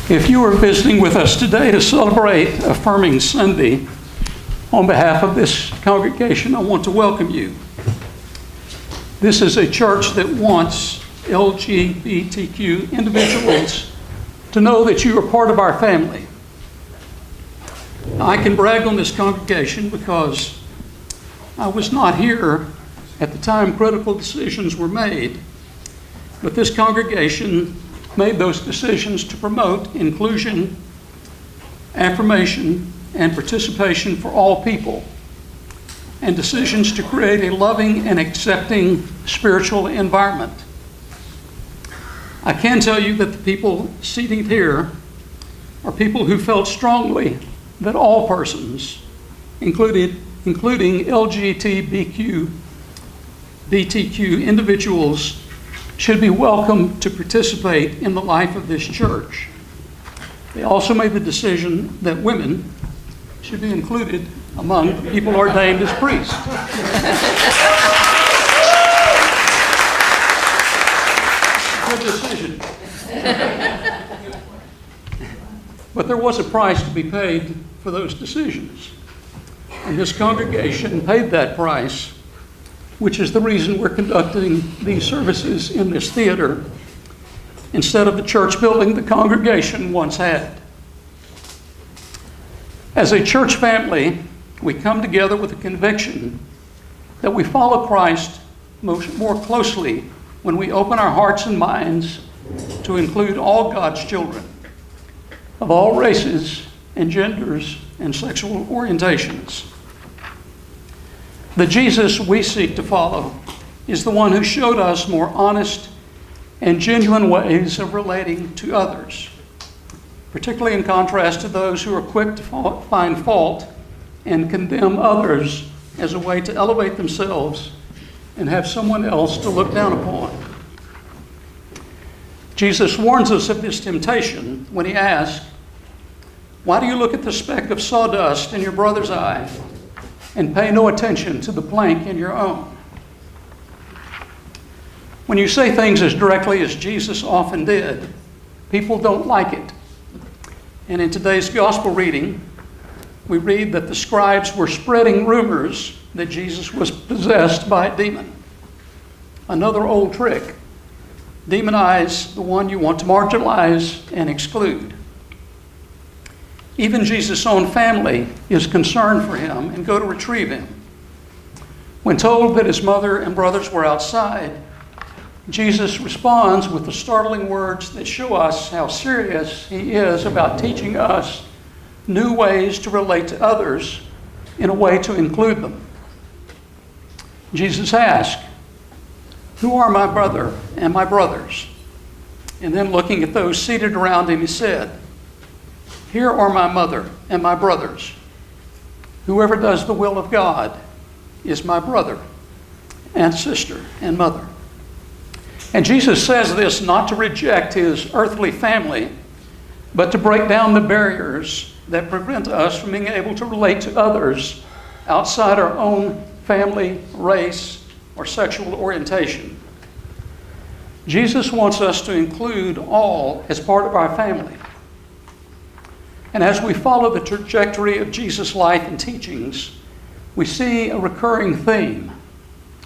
If you are visiting with us today to celebrate Affirming Sunday, on behalf of this congregation, I want to welcome you. This is a church that wants LGBTQ individuals to know that you are part of our family. I can brag on this congregation because I was not here at the time critical decisions were made, but this congregation made those decisions to promote inclusion, affirmation, and participation for all people, and decisions to create a loving and accepting spiritual environment. I can tell you that the people seated here are people who felt strongly that all persons, including LGBTQ individuals, should be welcome to participate in the life of this church. They also made the decision that women should be included among the people ordained as priests. Good decision. But there was a price to be paid for those decisions. And this congregation paid that price, which is the reason we're conducting these services in this theater instead of the church building the congregation once had. As a church family, we come together with a conviction that we follow Christ more closely when we open our hearts and minds to include all God's children of all races and genders and sexual orientations. The Jesus we seek to follow is the one who showed us more honest and genuine ways of relating to others, particularly in contrast to those who are quick to find fault and condemn others as a way to elevate themselves and have someone else to look down upon. Jesus warns us of this temptation when he asks, "Why do you look at the speck of sawdust in your brother's eye and pay no attention to the plank in your own?" When you say things as directly as Jesus often did, people don't like it. And in today's gospel reading, we read that the scribes were spreading rumors that Jesus was possessed by a demon. Another old trick: demonize the one you want to marginalize and exclude. Even Jesus' own family is concerned for him and go to retrieve him. When told that his mother and brothers were outside, Jesus responds with the startling words that show us how serious he is about teaching us new ways to relate to others in a way to include them. Jesus asked, "Who are my brother and my brothers?" And then looking at those seated around him, he said, "Here are my mother and my brothers. Whoever does the will of God is my brother and sister and mother." And Jesus says this not to reject his earthly family, but to break down the barriers that prevent us from being able to relate to others outside our own family, race, or sexual orientation. Jesus wants us to include all as part of our family. And as we follow the trajectory of Jesus' life and teachings, we see a recurring theme,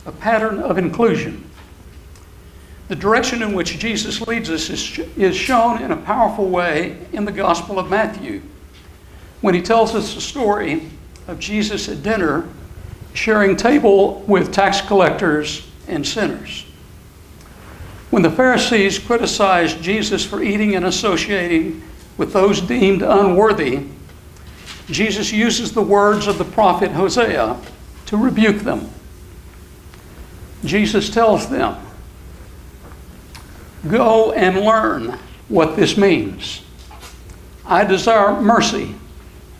a pattern of inclusion. The direction in which Jesus leads us is shown in a powerful way in the Gospel of Matthew, when he tells us the story of Jesus at dinner, sharing table with tax collectors and sinners. When the Pharisees criticized Jesus for eating and associating with those deemed unworthy, Jesus uses the words of the prophet Hosea to rebuke them. Jesus tells them, "Go and learn what this means. I desire mercy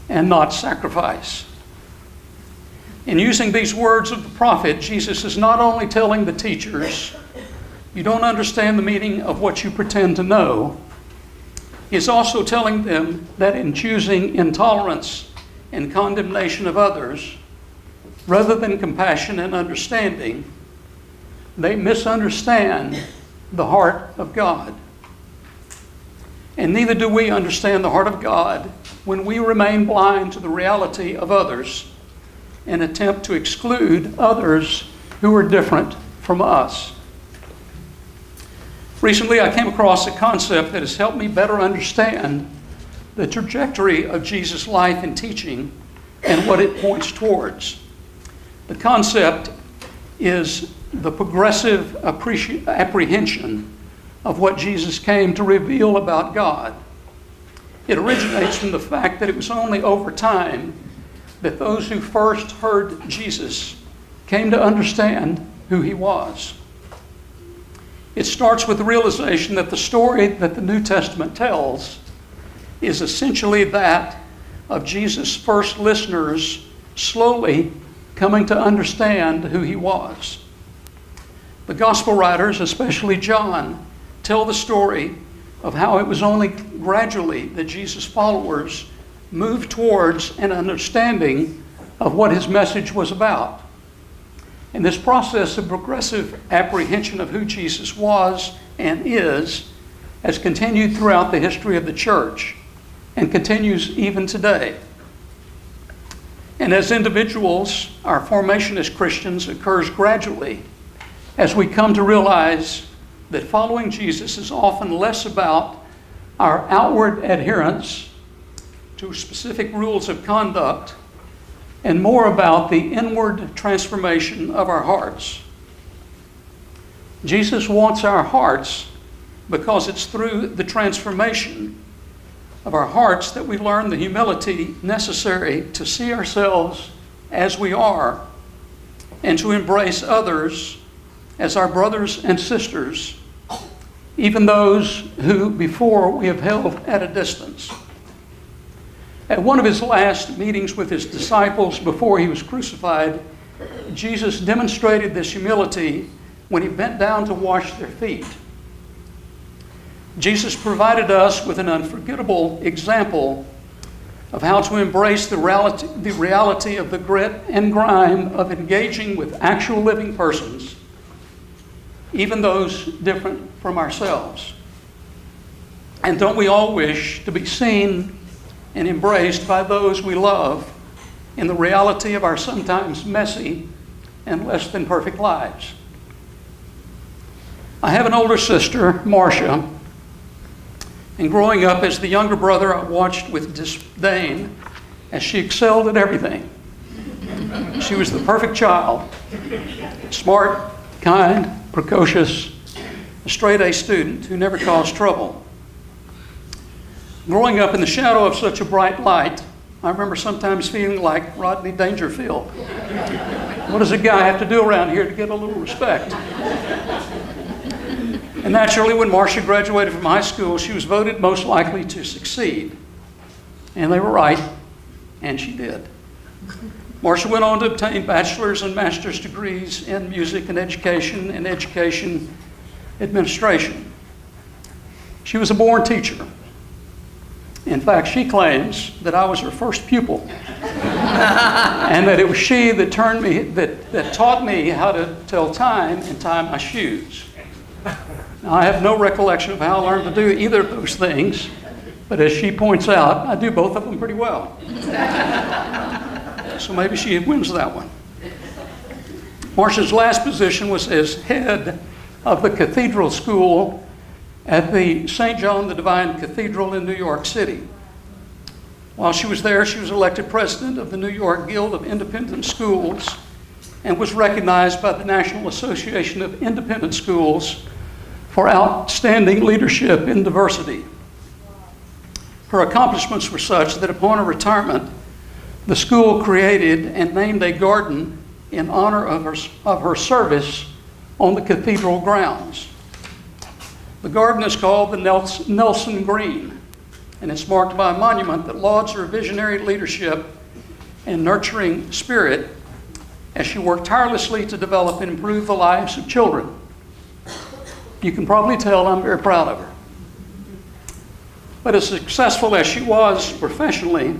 and not sacrifice." In using these words of the prophet, Jesus is not only telling the teachers, "You don't understand the meaning of what you pretend to know," he's also telling them that in choosing intolerance and condemnation of others, rather than compassion and understanding, they misunderstand the heart of God. And neither do we understand the heart of God when we remain blind to the reality of others and attempt to exclude others who are different from us. Recently, I came across a concept that has helped me better understand the trajectory of Jesus' life and teaching and what it points towards. The concept is the progressive apprehension of what Jesus came to reveal about God. It originates from the fact that it was only over time that those who first heard Jesus came to understand who he was. It starts with the realization that the story that the New Testament tells is essentially that of Jesus' first listeners slowly coming to understand who he was. The gospel writers, especially John, tell the story of how it was only gradually that Jesus' followers moved towards an understanding of what his message was about. And this process of progressive apprehension of who Jesus was and is has continued throughout the history of the church and continues even today. And as individuals, our formation as Christians occurs gradually as we come to realize that following Jesus is often less about our outward adherence to specific rules of conduct and more about the inward transformation of our hearts. Jesus wants our hearts because it's through the transformation of our hearts that we learn the humility necessary to see ourselves as we are and to embrace others as our brothers and sisters, even those who before we have held at a distance. At one of his last meetings with his disciples before he was crucified, Jesus demonstrated this humility when he bent down to wash their feet. Jesus provided us with an unforgettable example of how to embrace the reality of the grit and grime of engaging with actual living persons, even those different from ourselves. And don't we all wish to be seen and embraced by those we love in the reality of our sometimes messy and less than perfect lives? I have an older sister, Marcia, and growing up as the younger brother, I watched with disdain as she excelled at everything. She was the perfect child, smart, kind, precocious, a straight-A student who never caused trouble. Growing up in the shadow of such a bright light, I remember sometimes feeling like Rodney Dangerfield. What does a guy have to do around here to get a little respect? And naturally, when Marcia graduated from high school, she was voted most likely to succeed. And they were right, and she did. Marcia went on to obtain bachelor's and master's degrees in music and education administration. She was a born teacher. In fact, she claims that I was her first pupil, and that it was she that taught me how to tell time and tie my shoes. Now, I have no recollection of how I learned to do either of those things, but as she points out, I do both of them pretty well. So maybe she wins that one. Marcia's last position was as head of the cathedral school at the St. John the Divine Cathedral in New York City. While she was there, she was elected president of the New York Guild of Independent Schools and was recognized by the National Association of Independent Schools for outstanding leadership in diversity. Her accomplishments were such that upon her retirement, the school created and named a garden in honor of her service on the cathedral grounds. The garden is called the Nelson Green, and it's marked by a monument that lauds her visionary leadership and nurturing spirit as she worked tirelessly to develop and improve the lives of children. You can probably tell I'm very proud of her. But as successful as she was professionally,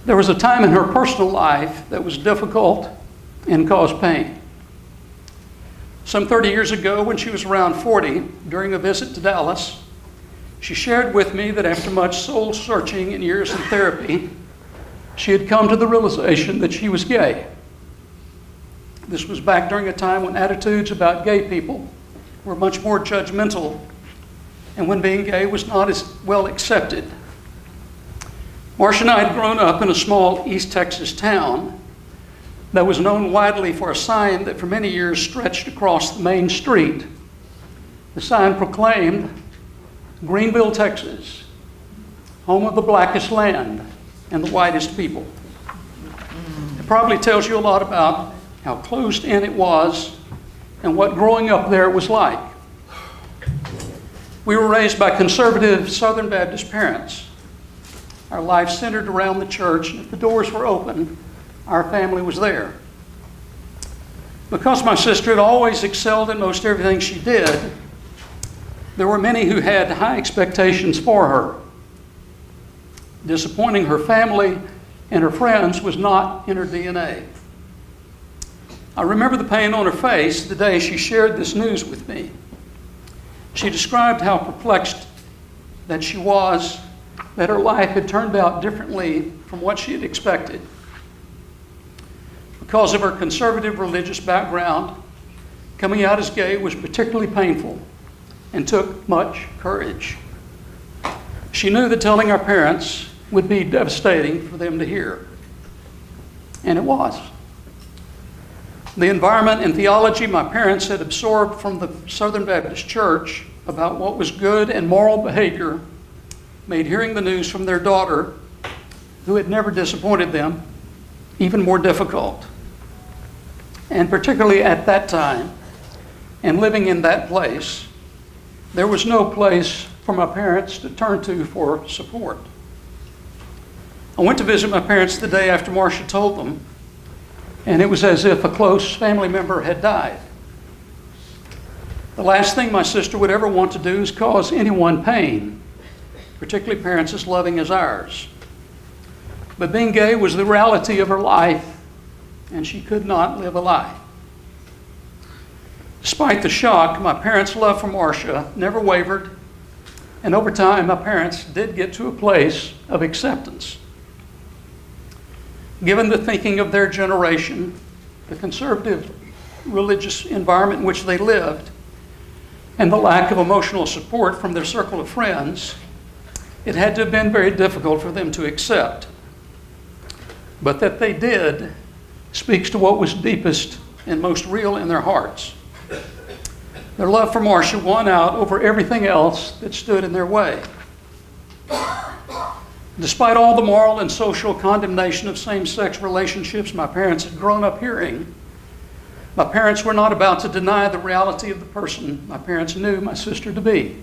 there was a time in her personal life that was difficult and caused pain. Some 30 years ago, when she was around 40, during a visit to Dallas, She shared with me that after much soul searching and years in therapy, she had come to the realization that she was gay. This was back during a time when attitudes about gay people were much more judgmental and when being gay was not as well accepted. Marcia and I had grown up in a small East Texas town that was known widely for a sign that for many years stretched across the main street. The sign proclaimed, "Greenville, Texas, home of the blackest land and the whitest people." It probably tells you a lot about how closed in it was and what growing up there was like. We were raised by conservative Southern Baptist parents. Our life centered around the church, and if the doors were open, our family was there. Because my sister had always excelled in most everything she did, there were many who had high expectations for her. Disappointing her family and her friends was not in her DNA. I remember the pain on her face the day she shared this news with me. She described how perplexed that she was, that her life had turned out differently from what she had expected. Because of her conservative religious background, coming out as gay was particularly painful and took much courage. She knew that telling our parents would be devastating for them to hear. And it was. The environment and theology my parents had absorbed from the Southern Baptist Church about what was good and moral behavior made hearing the news from their daughter, who had never disappointed them, even more difficult. And particularly at that time, and living in that place, there was no place for my parents to turn to for support. I went to visit my parents the day after Marcia told them, and it was as if a close family member had died. The last thing my sister would ever want to do is cause anyone pain, particularly parents as loving as ours. But being gay was the reality of her life, and she could not live a lie. Despite the shock, my parents' love for Marcia never wavered, and over time, my parents did get to a place of acceptance. Given the thinking of their generation, the conservative religious environment in which they lived, and the lack of emotional support from their circle of friends, it had to have been very difficult for them to accept. But that they did speaks to what was deepest and most real in their hearts. Their love for Marcia won out over everything else that stood in their way. Despite all the moral and social condemnation of same-sex relationships my parents had grown up hearing, my parents were not about to deny the reality of the person my parents knew my sister to be.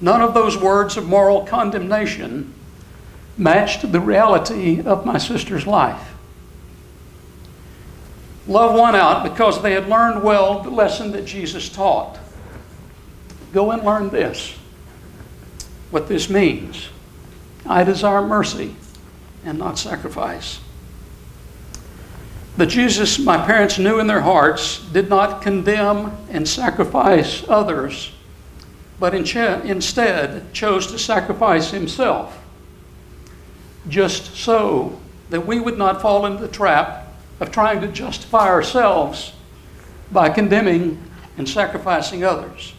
None of those words of moral condemnation matched the reality of my sister's life. Love won out because they had learned well the lesson that Jesus taught. Go and learn this, what this means. I desire mercy and not sacrifice. The Jesus my parents knew in their hearts did not condemn and sacrifice others, but instead chose to sacrifice himself, just so that we would not fall into the trap of trying to justify ourselves by condemning and sacrificing others.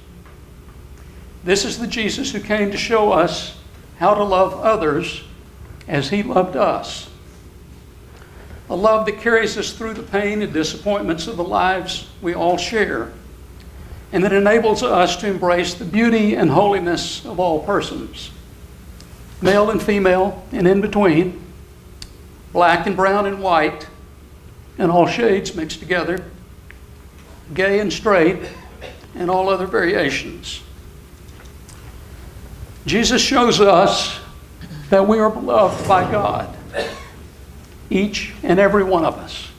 This is the Jesus who came to show us how to love others as he loved us. A love that carries us through the pain and disappointments of the lives we all share, and that enables us to embrace the beauty and holiness of all persons, male and female and in between, black and brown and white, and all shades mixed together, gay and straight, and all other variations. Jesus shows us that we are beloved by God, each and every one of us.